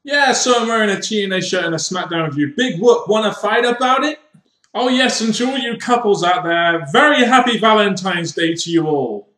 Yeah, so I'm wearing a TNA shirt and a Smackdown review. Big whoop, wanna fight about it? Oh yes, and to all you couples out there, very happy Valentine's Day to you all.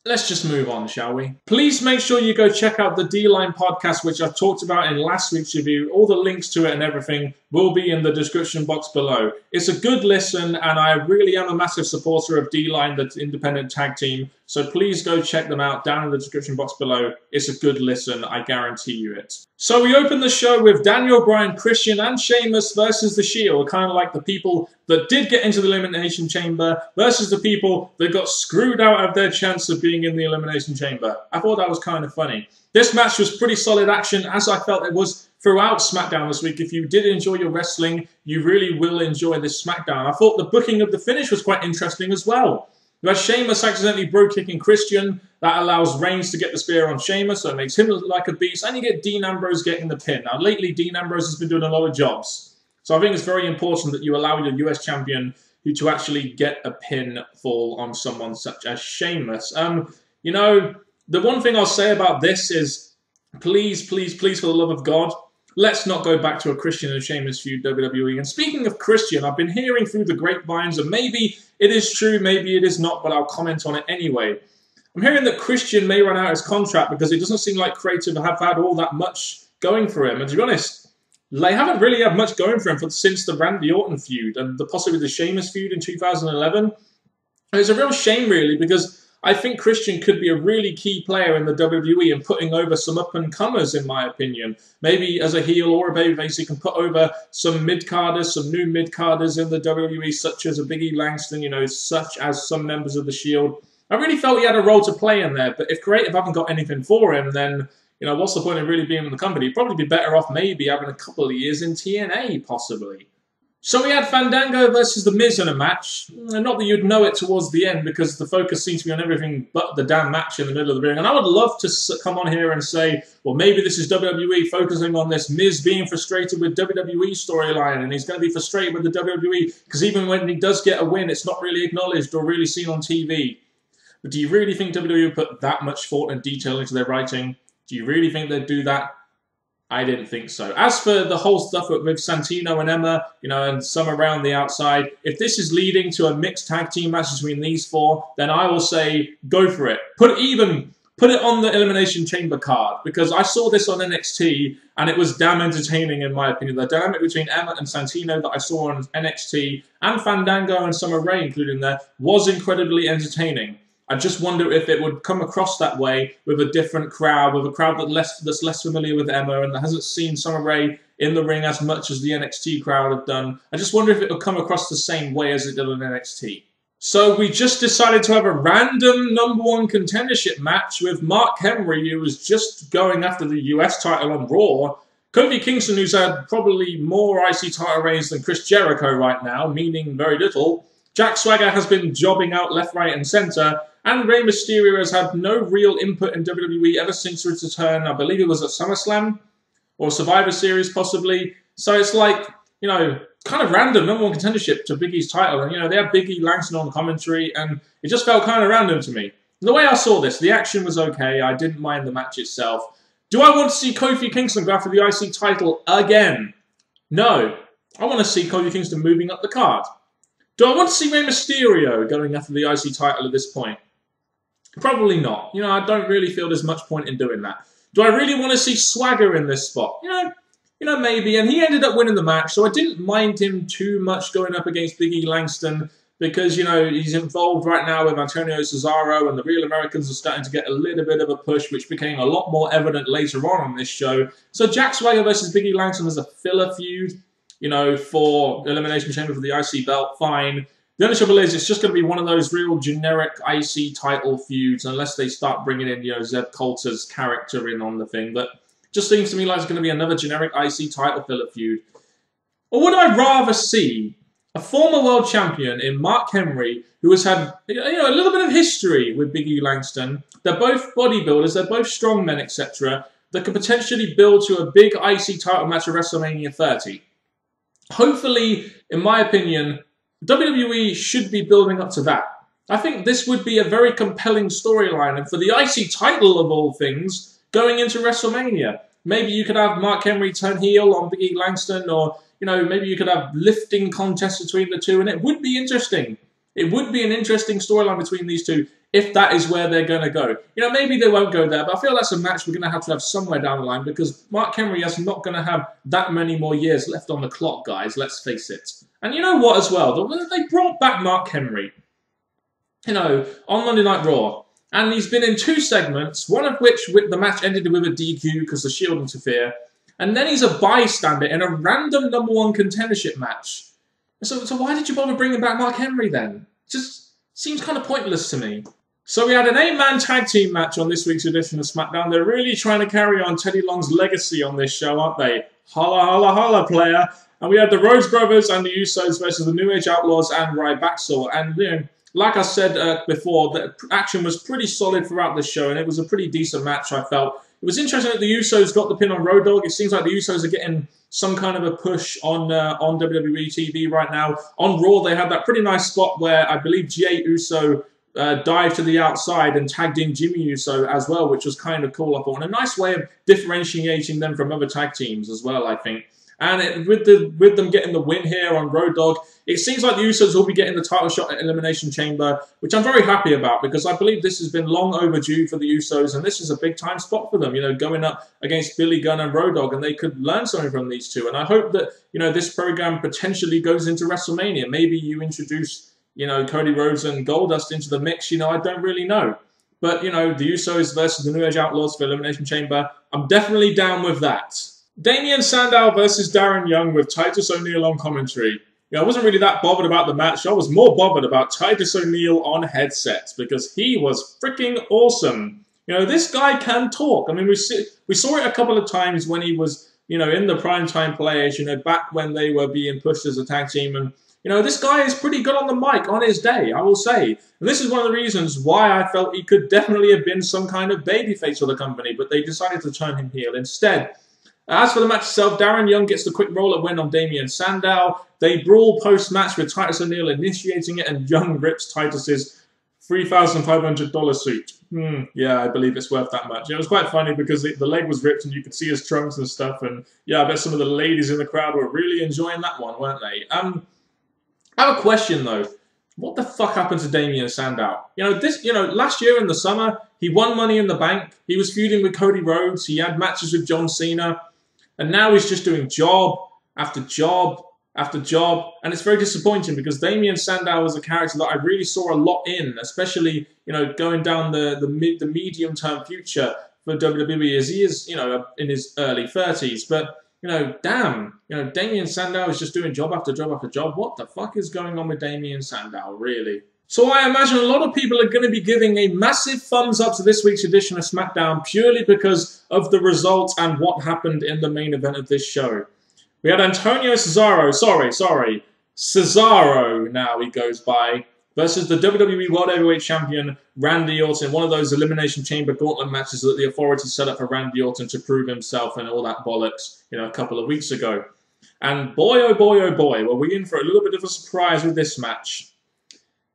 Let's just move on, shall we? Please make sure you go check out the D-Line podcast, which I talked about in last week's review. All the links to it and everything will be in the description box below. It's a good listen, and I really am a massive supporter of D-Line, the independent tag team. So please go check them out down in the description box below. It's a good listen, I guarantee you it. So we open the show with Daniel Bryan, Christian, and Sheamus versus The Shield, kind of like the people that did get into the Elimination Chamber versus the people that got screwed out of their chance of being in the Elimination Chamber. I thought that was kind of funny. This match was pretty solid action, as I felt it was throughout SmackDown this week. If you did enjoy your wrestling, you really will enjoy this SmackDown. I thought the booking of the finish was quite interesting as well. You had Sheamus accidentally bro-kicking Christian. That allows Reigns to get the spear on Sheamus, so it makes him look like a beast. And you get Dean Ambrose getting the pin. Now, lately, Dean Ambrose has been doing a lot of jobs. So I think it's very important that you allow your US champion to actually get a pin fall on someone such as Sheamus. You know, the one thing I'll say about this is, please, please, please, for the love of God, let's not go back to a Christian and Sheamus feud, WWE. And speaking of Christian, I've been hearing through the grapevines, and maybe it is true, maybe it is not, but I'll comment on it anyway. I'm hearing that Christian may run out his contract because it doesn't seem like Creative have had all that much going for him. And to be honest, they haven't really had much going for him since the Randy Orton feud and possibly the Sheamus feud in 2011. And it's a real shame, really, because I think Christian could be a really key player in the WWE and putting over some up-and-comers, in my opinion. Maybe as a heel or a babyface, he can put over some mid-carders, some new mid-carders in the WWE, such as a Big E Langston, you know, such as some members of The Shield. I really felt he had a role to play in there, but if Creative haven't got anything for him, then, you know, what's the point of really being in the company? He'd probably be better off maybe having a couple of years in TNA, possibly. So we had Fandango versus The Miz in a match. Not that you'd know it towards the end because the focus seems to be on everything but the damn match in the middle of the ring. And I would love to come on here and say, well, maybe this is WWE focusing on this Miz being frustrated with WWE storyline, and he's going to be frustrated with the WWE because even when he does get a win, it's not really acknowledged or really seen on TV. But do you really think WWE put that much thought and detail into their writing? Do you really think they'd do that? I didn't think so. As for the whole stuff with Santino and Emma, you know, and some around the outside, if this is leading to a mixed tag team match between these four, then I will say go for it. Put it on the Elimination Chamber card, because I saw this on NXT and it was damn entertaining in my opinion. The dynamic between Emma and Santino that I saw on NXT and Fandango and Summer Rae included there was incredibly entertaining. I just wonder if it would come across that way with a different crowd, with a crowd that's less familiar with Emma and that hasn't seen Summer Rae in the ring as much as the NXT crowd have done. I just wonder if it would come across the same way as it did on NXT. So we just decided to have a random #1 contendership match with Mark Henry, who was just going after the US title on Raw. Kofi Kingston, who's had probably more IC title reigns than Chris Jericho right now, meaning very little. Jack Swagger has been jobbing out left, right, and centre. And Rey Mysterio has had no real input in WWE ever since his return. I believe it was at SummerSlam or Survivor Series, possibly. So it's like, you know, kind of random #1 contendership to Big E's title. And, you know, they had Big E Langston on commentary, and it just felt kind of random to me. The way I saw this, the action was okay. I didn't mind the match itself. Do I want to see Kofi Kingston go after the IC title again? No. I want to see Kofi Kingston moving up the card. Do I want to see Rey Mysterio going after the IC title at this point? Probably not. You know, I don't really feel there's much point in doing that. Do I really want to see Swagger in this spot? You know, maybe. And he ended up winning the match, so I didn't mind him too much going up against Big E Langston because, you know, he's involved right now with Antonio Cesaro, and the Real Americans are starting to get a little bit of a push, which became a lot more evident later on this show. So Jack Swagger versus Big E Langston is a filler feud, you know, for Elimination Chamber for the IC belt, fine. The only trouble is, it's just going to be one of those real generic IC title feuds, unless they start bringing in, you know, Zeb Coulter's character in on the thing. But it just seems to me like it's going to be another generic IC title filler feud. Or would I rather see a former world champion in Mark Henry, who has had, you know, a little bit of history with Big E Langston? They're both bodybuilders, they're both strongmen, etc., that could potentially build to a big IC title match at WrestleMania 30. Hopefully, in my opinion, WWE should be building up to that. I think this would be a very compelling storyline, and for the IC title of all things, going into WrestleMania. Maybe you could have Mark Henry turn heel on Big E Langston, or, you know, maybe you could have lifting contests between the two, and it would be interesting. It would be an interesting storyline between these two, if that is where they're going to go. You know, maybe they won't go there, but I feel that's a match we're going to have somewhere down the line, because Mark Henry is not going to have that many more years left on the clock, guys, let's face it. And you know what as well? They brought back Mark Henry, you know, on Monday Night Raw. And he's been in 2 segments, one of which the match ended with a DQ because the Shield interfered. And then he's a bystander in a random #1 contendership match. So why did you bother bringing back Mark Henry then? Just seems kind of pointless to me. So we had an 8-man tag team match on this week's edition of SmackDown. They're really trying to carry on Teddy Long's legacy on this show, aren't they? Holla, holla, holla, player. And we had the Rhodes Brothers and the Usos versus the New Age Outlaws and Ryback. And, you know, like I said before, the action was pretty solid throughout the show, and it was a pretty decent match, I felt. It was interesting that the Usos got the pin on Road Dogg. It seems like the Usos are getting some kind of a push on WWE TV right now. On Raw, they had that pretty nice spot where I believe Jey Uso dived to the outside and tagged in Jimmy Uso as well, which was kind of cool, I thought. And a nice way of differentiating them from other tag teams as well, I think. And with them getting the win here on Road Dogg, it seems like the Usos will be getting the title shot at Elimination Chamber, which I'm very happy about, because I believe this has been long overdue for the Usos, and this is a big-time spot for them, you know, going up against Billy Gunn and Road Dogg, and they could learn something from these two. And I hope that, you know, this program potentially goes into WrestleMania. Maybe you introduce, you know, Cody Rhodes and Goldust into the mix, you know, I don't really know. But, you know, the Usos versus the New Age Outlaws for Elimination Chamber, I'm definitely down with that. Damien Sandow versus Darren Young with Titus O'Neil on commentary. I wasn't really that bothered about the match. I was more bothered about Titus O'Neil on headsets, because he was freaking awesome. You know, this guy can talk. I mean, we saw it a couple of times when he was, you know, in the Primetime Players, you know, back when they were being pushed as a tag team. And, you know, this guy is pretty good on the mic on his day, I will say. And this is one of the reasons why I felt he could definitely have been some kind of babyface for the company, but they decided to turn him heel instead. As for the match itself, Darren Young gets the quick roller win on Damien Sandow. They brawl post-match with Titus O'Neil initiating it, and Young rips Titus's $3,500 suit. Yeah, I believe it's worth that much. It was quite funny because the leg was ripped and you could see his trunks and stuff. And yeah, I bet some of the ladies in the crowd were really enjoying that one, weren't they? I have a question though. What the fuck happened to Damien Sandow? Last year in the summer, he won Money in the Bank. He was feuding with Cody Rhodes. He had matches with John Cena. And now he's just doing job after job after job. And it's very disappointing, because Damien Sandow was a character that I really saw a lot in, especially, you know, going down the medium-term future for WWE, as he is, you know, in his early 30s. But, you know, damn, you know, Damien Sandow is just doing job after job after job. What the fuck is going on with Damien Sandow, really? So I imagine a lot of people are going to be giving a massive thumbs up to this week's edition of SmackDown purely because of the results and what happened in the main event of this show. We had Antonio Cesaro, Cesaro now he goes by, versus the WWE World Heavyweight Champion Randy Orton, one of those Elimination Chamber gauntlet matches that the Authority set up for Randy Orton to prove himself and all that bollocks, you know, a couple of weeks ago. And boy, oh boy, oh boy, were we in for a little bit of a surprise with this match.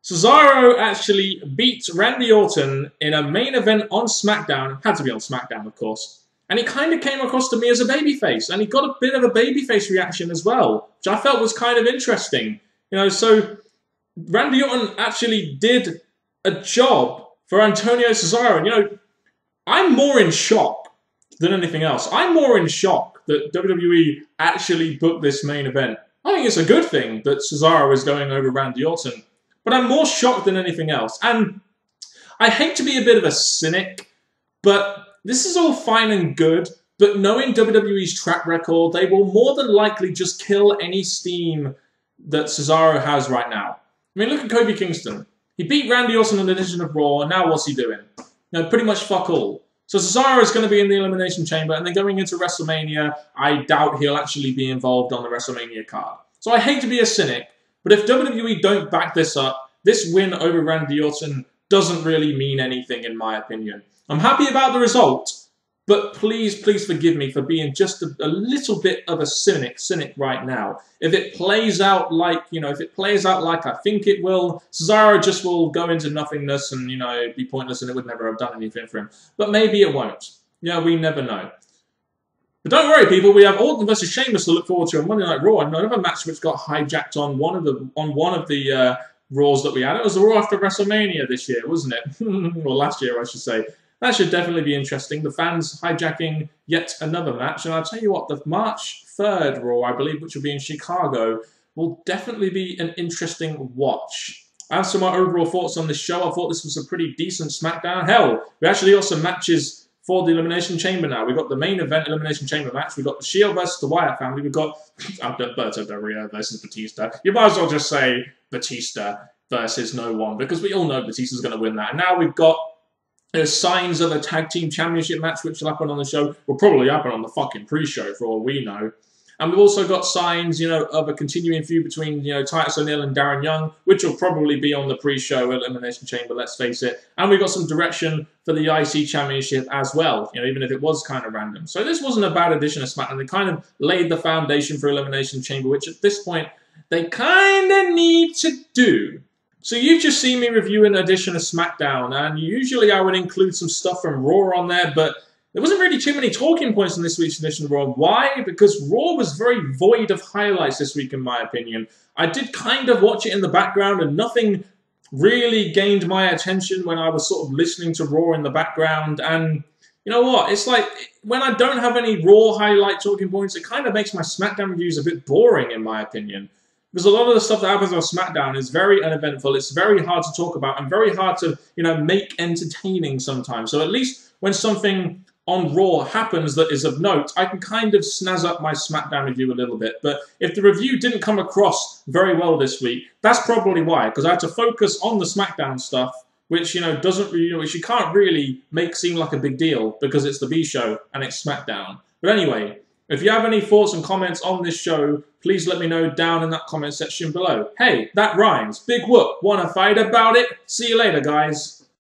Cesaro actually beat Randy Orton in a main event on SmackDown. Had to be on SmackDown, of course. And he kind of came across to me as a babyface. And he got a bit of a babyface reaction as well, which I felt was kind of interesting. You know, so Randy Orton actually did a job for Antonio Cesaro. And, you know, I'm more in shock than anything else. I'm more in shock that WWE actually booked this main event. I think it's a good thing that Cesaro is going over Randy Orton. But I'm more shocked than anything else. And I hate to be a bit of a cynic, but this is all fine and good. But knowing WWE's track record, they will more than likely just kill any steam that Cesaro has right now. I mean, look at Kofi Kingston. He beat Randy Orton on the edition of Raw, and now what's he doing? You know, pretty much fuck all. So Cesaro is going to be in the Elimination Chamber, and then going into WrestleMania, I doubt he'll actually be involved on the WrestleMania card. So I hate to be a cynic, but if WWE don't back this up, this win over Randy Orton doesn't really mean anything, in my opinion. I'm happy about the result, But please, please forgive me for being just a little bit of a cynic right now. If it plays out like, if it plays out like I think it will, Cesaro just will go into nothingness and, be pointless and it would never have done anything for him. But maybe it won't. We never know. But don't worry, people. We have Orton versus Sheamus to look forward to on Monday Night Raw. Another match which got hijacked on one of the Raws that we had. It was the Raw after WrestleMania this year, wasn't it? Well, last year, I should say. That should definitely be interesting. The fans hijacking yet another match. And I'll tell you what, the March 3rd Raw, I believe, which will be in Chicago, will definitely be an interesting watch. As for my overall thoughts on this show, I thought this was a pretty decent SmackDown. Hell, we actually got some matches for the Elimination Chamber now. We've got the main event Elimination Chamber match. We've got the Shield versus the Wyatt family. We've got Alberto Del Rio versus Batista. You might as well just say Batista versus no one, because we all know Batista's going to win that. And now we've got signs of a tag team championship match, which will happen on the show. Will probably happen on the fucking pre-show for all we know. And we've also got signs, of a continuing feud between, Titus O'Neil and Darren Young, which will probably be on the pre-show Elimination Chamber, let's face it. And we've got some direction for the IC Championship as well, even if it was kind of random. So this wasn't a bad addition of SmackDown. They kind of laid the foundation for Elimination Chamber, which at this point, they kind of need to do. So you've just seen me review an edition of SmackDown, and usually I would include some stuff from Raw on there, but there wasn't really too many talking points in this week's edition of Raw. Why? Because Raw was very void of highlights this week, in my opinion. I did kind of watch it in the background, and nothing really gained my attention when I was sort of listening to Raw in the background. And you know what? It's like, when I don't have any Raw highlight talking points, it kind of makes my SmackDown reviews a bit boring, in my opinion. Because a lot of the stuff that happens on SmackDown is very uneventful. It's very hard to talk about and very hard to, make entertaining sometimes. So at least when something on Raw happens that is of note, I can kind of snazz up my SmackDown review a little bit. But if the review didn't come across very well this week, that's probably why. Because I had to focus on the SmackDown stuff, which, which you can't really make seem like a big deal because it's the B show and it's SmackDown. But anyway, if you have any thoughts and comments on this show, please let me know down in that comment section below. Hey, that rhymes. Big whoop. Wanna fight about it? See you later, guys.